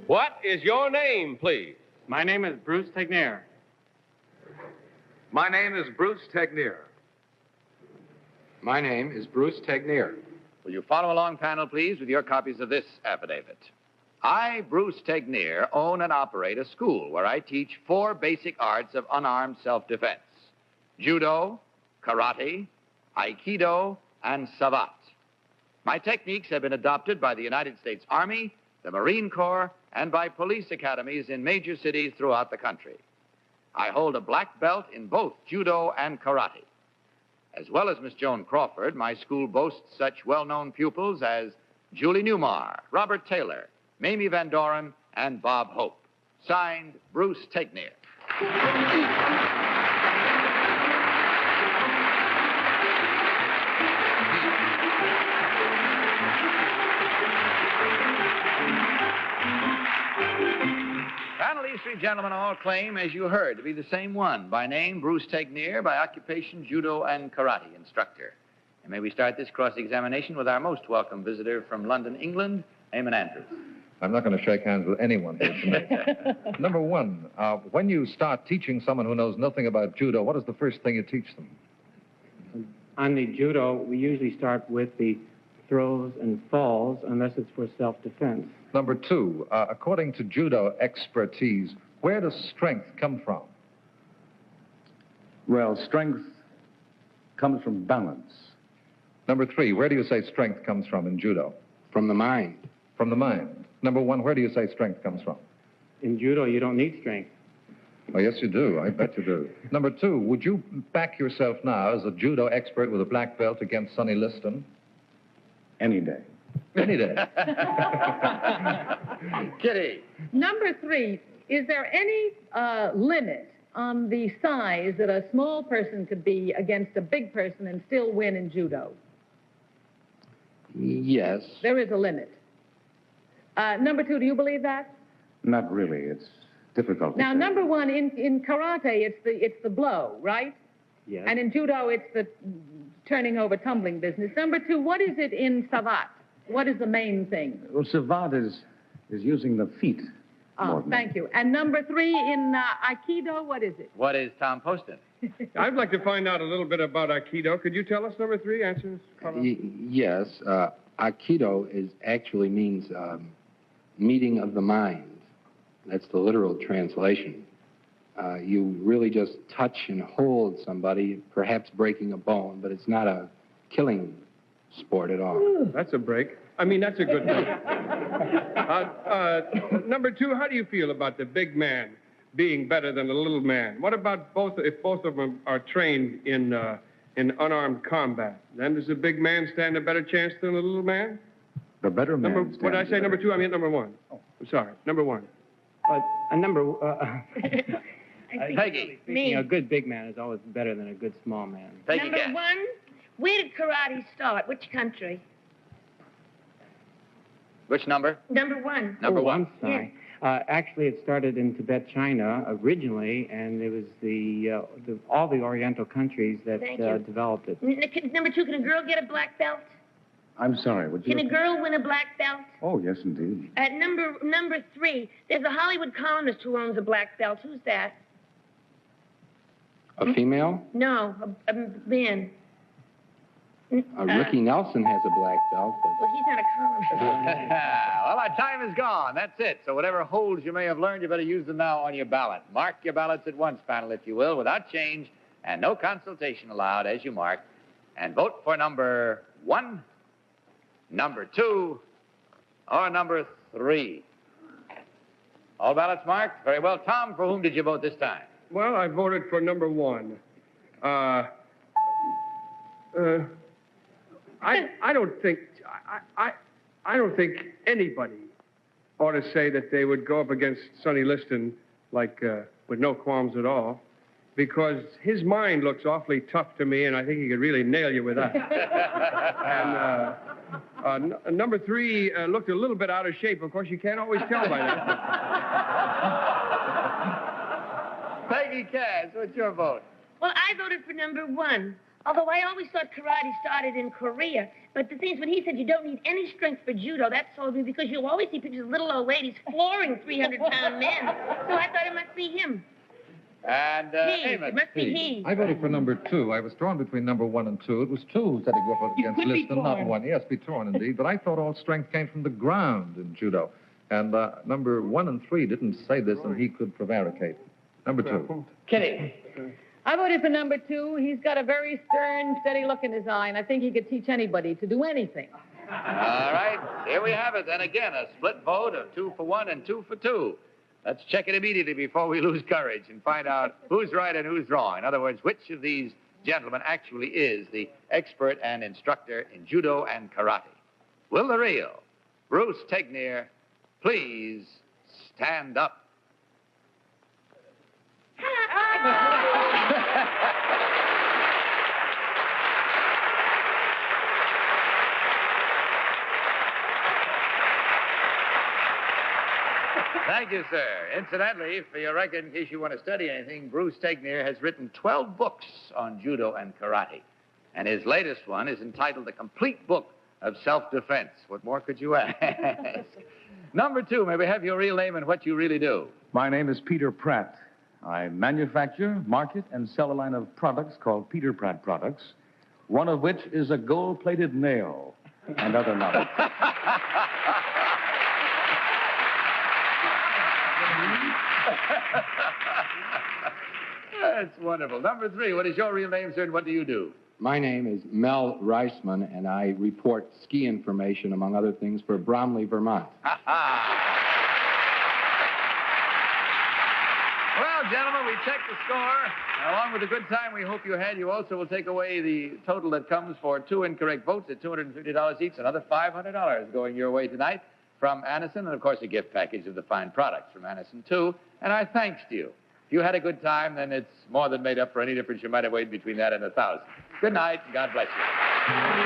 What is your name, please? My name is Bruce Tegner. My name is Bruce Tegner. My name is Bruce Tegner. Will you follow along, panel, please, with your copies of this affidavit? I, Bruce Tegner, own and operate a school where I teach 4 basic arts of unarmed self-defense: judo, karate, aikido, and savate. My techniques have been adopted by the United States Army, the Marine Corps, and by police academies in major cities throughout the country. I hold a black belt in both judo and karate. As well as Miss Joan Crawford, my school boasts such well-known pupils as Julie Newmar, Robert Taylor, Mamie Van Doren, and Bob Hope. Signed, Bruce Tegner. Panel, these 3 gentlemen all claim, as you heard, to be the same one. By name, Bruce Tegner. By occupation, judo and karate instructor. And may we start this cross-examination with our most welcome visitor from London, England, Eamon Andrews. I'm not going to shake hands with anyone here tonight. Number 1, when you start teaching someone who knows nothing about judo, what is the first thing you teach them? On the judo, we usually start with the throws and falls, unless it's for self-defense. Number 2, according to judo expertise, where does strength come from? Well, strength comes from balance. Number 3, where do you say strength comes from in judo? From the mind. From the mind. Number 1, where do you say strength comes from? In judo, you don't need strength. Oh, yes, you do. I bet you do. Number 2, would you back yourself now as a judo expert with a black belt against Sonny Liston? Any day. Any day. Kitty. Number 3, is there any limit on the size that a small person could be against a big person and still win in judo? Yes. There is a limit. Number 2, do you believe that? Not really. It's difficult. Now, number 1, in karate, it's the blow, right? Yes. And in judo, it's the turning over, tumbling business. Number 2, what is it in savate? What is the main thing? Well, savate is using the feet. Oh, thank you. And number 3, in aikido, what is it? What is Tom Poston? I'd like to find out a little bit about Aikido. Could you tell us, number 3, answer this? Yes. Aikido actually means meeting of the mind. That's the literal translation. You really just touch and hold somebody, perhaps breaking a bone, but it's not a killing sport at all. That's a break. I mean, that's a good break. Number 2, how do you feel about the big man being better than the little man? What about if both of them are trained in unarmed combat? Then does the big man stand a better chance than the little man? The better man. What did I say, number 2? I mean number 1. Oh, I'm sorry, number 1. Peggy. Speaking, a good big man is always better than a good small man. Peggy Number Cash. 1, where did karate start? Which country? Which number? Number 1. Number 1. I'm sorry. Actually, it started in Tibet, China, originally, and it was all the Oriental countries that Thank you. developed it. Number 2, can a girl get a black belt? I'm sorry, would you... Can a girl win a black belt? Oh, yes, indeed. Number 3, there's a Hollywood columnist who owns a black belt. Who's that? A female? No, a man. Ricky Nelson has a black belt, but... Well, he's not a columnist. Well, our time is gone. That's it. So whatever holds you may have learned, you better use them now on your ballot. Mark your ballots at once, panel, if you will, without change, and no consultation allowed as you mark. And vote for number 1, number 2, or number 3. All ballots marked? Very well. Tom, for whom did you vote this time? Well, I voted for number 1. I don't think I don't think anybody ought to say that they would go up against Sonny Liston like with no qualms at all, because his mind looks awfully tough to me, and I think he could really nail you with that. And number 3 looked a little bit out of shape. Of course, you can't always tell by that. Peggy Cass, what's your vote? Well, I voted for number 1. Although I always thought karate started in Korea. But the thing is, when he said you don't need any strength for judo, that sold me because you always see pictures of little old ladies flooring 300-pound men. So I thought it must be him. And, It must be he. I voted for number 2. I was torn between number 1 and 2. It was 2 who said he'd go up against could be Liston, not torn. 1. Yes, be torn indeed. But I thought all strength came from the ground in judo. And number 1 and 3 didn't say this, and he could prevaricate. Number 2. Kitty. I voted for number 2. He's got a very stern, steady look in his eye, and I think he could teach anybody to do anything. All right, here we have it. Then again, a split vote of 2 for 1 and 2 for 2. Let's check it immediately before we lose courage and find out who's right and who's wrong. In other words, which of these gentlemen actually is the expert and instructor in judo and karate. Will the real Bruce Tegner please stand up? Thank you, sir. Incidentally, for your record, in case you want to study anything, Bruce Tegner has written 12 books on judo and karate. And his latest one is entitled The Complete Book of Self-Defense. What more could you ask? Number 2, may we have your real name and what you really do? My name is Peter Pratt. I manufacture, market, and sell a line of products called Peter Pratt Products, one of which is a gold-plated nail and other knowledge. That's wonderful. Number 3, what is your real name, sir, and what do you do? My name is Mel Reisman, and I report ski information, among other things, for Bromley, Vermont. Well, gentlemen, we checked the score. Along with the good time we hope you had, you also will take away the total that comes for 2 incorrect votes at $250 each, another $500 going your way tonight from Anison, and, of course, a gift package of the fine products from Anison, too. And our thanks to you. If you had a good time, then it's more than made up for any difference you might have weighed between that and 1,000. Good night, and God bless you.